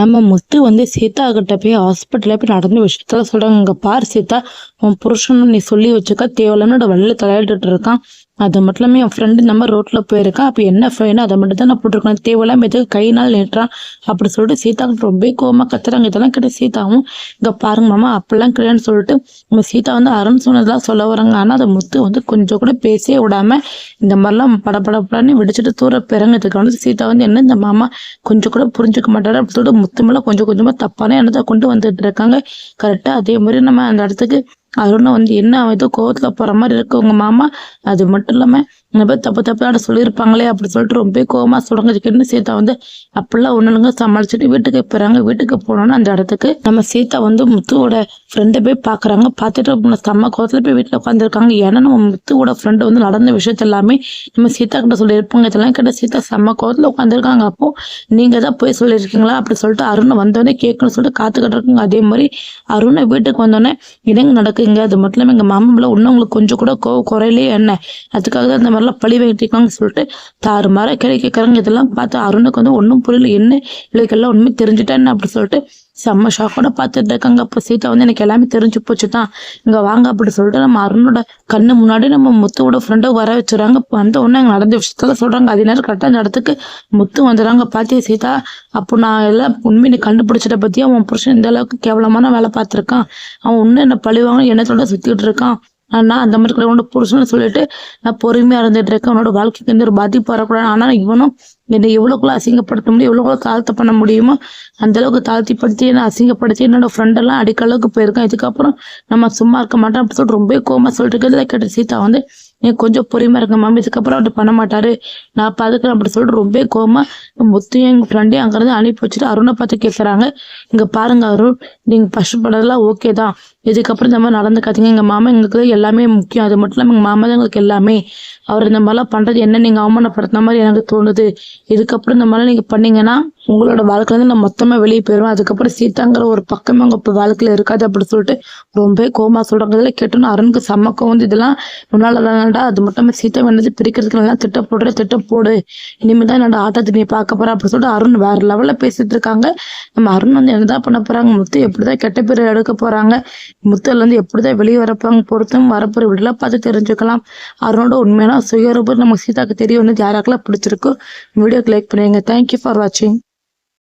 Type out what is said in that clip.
நம்ம முத்து வந்து சீதா கிட்ட போய் ஹாஸ்பிட்டல்ல போய் நடந்த விஷயத்துல சொல்றாங்க, இங்க பாரு சீதா, உன் புருஷனும் நீ சொல்லி வச்சுக்க, தேவையில்லாம வழியில தலையிட்டு இருக்கான். அது மட்டும் இல்லாம என் ஃப்ரெண்டு இந்த மாதிரி ரோட்ல போயிருக்கான், அப்ப என்ன ஃபைனோ அதை மட்டும் தான் நான் போட்டிருக்கேன், தேவையில்லாம எதுக்கு கை நாள் நீட்டுறான் அப்படி சொல்லிட்டு சீதா ரொம்ப கோவமா கத்துறாங்க. இதெல்லாம் கிட்ட சீதாவும், இங்க பாருங்க மாமா அப்படிலாம் கிடையாதுன்னு சொல்லிட்டு நம்ம சீதா வந்து அருண் சொன்னதெல்லாம் சொல்ல வராங்க. ஆனா அதை முத்து வந்து கொஞ்சம் கூட பேசவே விடாம இந்த மாதிரிலாம் படப்படப்படன்னு வெடிச்சிட்டு தூர பிறங்கிறதுக்கு வந்து சீதா வந்து என்ன இந்த மாமா கொஞ்சம் கூட புரிஞ்சுக்க மாட்டாரு அப்படி சொல்லிட்டு முத்து மேல கொஞ்சம் கொஞ்சமா தப்பான எண்ணத்தை கொண்டு வந்துட்டு இருக்காங்க. கரெக்டா அதே மாதிரி நம்ம அந்த இடத்துக்கு அருணை வந்து என்ன அவன் ஏதோ கோவத்துல போற மாதிரி இருக்கு உங்க மாமா, அது மட்டும் இல்லாம இந்த மாதிரி தப்பு தப்பாட சொல்லியிருப்பாங்களே அப்படி சொல்லிட்டு ரொம்ப கோவமா சொல்றதுக்குன்னு சீதா வந்து அப்படிலாம் ஒண்ணுங்க சமாளிச்சுட்டு வீட்டுக்கு போறாங்க. வீட்டுக்கு போனோம்னா அந்த இடத்துக்கு நம்ம சீதா வந்து முத்துவோட ஃப்ரெண்டை போய் பாக்குறாங்க. பார்த்துட்டு செம்ம கோவத்துல போய் வீட்டுல உட்காந்துருக்காங்க. ஏன்னா நம்ம முத்துவோட ஃப்ரெண்டு வந்து நடந்த விஷயத்த எல்லாமே நம்ம சீதா கிட்ட சொல்லியிருப்பாங்க. இதெல்லாம் கிட்ட சீதா செம்ம கோவத்துல உட்காந்துருக்காங்க. அப்போ நீங்க தான் போய் சொல்லியிருக்கீங்களா அப்படி சொல்லிட்டு அருணை வந்தோடனே கேட்கணும்னு சொல்லிட்டு காத்துக்கிட்டு இருக்காங்க. அதே மாதிரி அருணை வீட்டுக்கு வந்தோடனே இணங்க நடக்குங்க. அது மட்டும் இல்லாம எங்க மாமா மேல இன்னும் உங்களுக்கு கொஞ்சம் கூட குறையிலேயே என்ன, அதுக்காக தான் இந்த மாதிரிலாம் பழி வைட்டிருக்காங்கன்னு சொல்லிட்டு தாறு மாற கேட்கறாங்க. இதெல்லாம் பார்த்து அருணுக்கு வந்து ஒன்றும் புரியல, என்ன இவளுக்கெல்லாம் உண்மை தெரிஞ்சுட்டேன்னு அப்படி சொல்லிட்டு செம்ம ஷாக்கோட பார்த்துட்டு இருக்காங்க. அப்போ சீதா வந்து எனக்கு எல்லாமே தெரிஞ்சு போச்சுதான், இங்க வாங்க அப்படி சொல்லிட்டு நம்ம அருணோட கண்ணு முன்னாடி நம்ம முத்துவோட ஃப்ரெண்டை வர வச்சுறாங்க. வந்த உடனே அங்க நடந்த விஷயத்துல சொல்றாங்க. அதே நேரம் கரெக்டா அந்த இடத்துக்கு முத்து வந்துடுறாங்க. பாத்தியா சீதா, அப்போ நான் எல்லாம் உண்மை நீ கண்டுபிடிச்சிட்ட பத்தியா, அவன் புருஷன் இந்த அளவுக்கு கேவலமான வேலை பார்த்திருக்கான், அவன் ஒண்ணு என்ன பழிவாங்க என்னத்தோட சுத்திட்டு இருக்கான், நான் அந்த மாதிரி உன்னோட புருஷன்னு சொல்லிட்டு நான் பொறுமையா இருந்துட்டு இருக்கேன், உன்னோட வாழ்க்கைக்கு எந்த ஒரு பாதிப்பு வரக்கூடாது. ஆனா இவனும் என்னை எவ்வளவுக்குள்ள அசிங்கப்படுத்த முடியும், எவ்வளவுக்குள்ள தாழ்த்த பண்ண முடியுமோ அந்த அளவுக்கு தாழ்த்திப்படுத்தி என்ன அசிங்கப்படுத்தி என்னோட ஃப்ரெண்டெல்லாம் அடிக்க அளவுக்கு போயிருக்கான். இதுக்கப்புறம் நம்ம சும்மா இருக்க மாட்டோம் அப்படி சொல்லிட்டு ரொம்ப கோவமா சொல்லிட்டு இருக்கிறதுல கேட்ட சீதா வந்து நீ கொஞ்சம் பொறுமையா இருக்க மாமி, இதுக்கப்புறம் அப்படி பண்ண மாட்டாரு, நான் பாத்துக்கிறேன் அப்படி சொல்லிட்டு ரொம்ப கோவமா முத்தையும் எங்க ஃப்ரெண்டையும் அங்கிருந்து அனுப்பி வச்சுட்டு அருணை பார்த்து கேட்கறாங்க. இங்க பாருங்க அருண், நீங்க கஷ்டப்படலாம் ஓகே தான், இதுக்கப்புறம் இந்த மாதிரி நடந்துக்காதீங்க, எங்க மாமா எங்களுக்கு எல்லாமே முக்கியம், அது மட்டும் இல்லாம எங்க மாமா தான் எங்களுக்கு எல்லாமே, அவர் இந்த மாதிரிலாம் பண்றது என்ன நீங்க அவமானப்படுத்தின மாதிரி எனக்கு தோணுது, இதுக்கப்புறம் இந்த மாதிரி நீங்க பண்ணீங்கன்னா உங்களோட வாழ்க்கையில இருந்து நான் மொத்தமா வெளியே போயிடுவேன், அதுக்கப்புறம் சீதாங்கிற ஒரு பக்கமே உங்க வாழ்க்கையில இருக்காது அப்படி சொல்லிட்டு ரொம்ப கோமா சொல்றாங்க. இதெல்லாம் கேட்டோன்னு அருணுக்கு செம்மக்கம் வந்து இதெல்லாம் முன்னாலதான்டா, அது மட்டும் சீதா வேண்டது பிரிக்கிறதுக்கு நல்லா திட்டம் போடு, இனிமேதான் என்னோட ஆட்டத்தை நீ பார்க்க போற அப்படி சொல்லிட்டு அருண் வேற லெவல்ல பேசிட்டு இருக்காங்க. நம்ம அருண் வந்து என்னதான் பண்ண போறாங்க, முத்து எப்படிதான் கெட்ட பேர் எடுக்க போறாங்க, முத்துல இருந்து எப்படிதான் வெளியே வரப்பாங்க பொருத்தம் வரப்போற இப்படிலாம் பார்த்து தெரிஞ்சுக்கலாம். அருணோட உண்மையான சுயரூபம் நம்ம சீதாக்கு தெரிய வந்து யாராக்கெல்லாம் பிடிச்சிருக்கோ வீடியோக்கு லைக் பண்ணுவீங்க. தேங்க்யூ ஃபார் வாட்சிங்.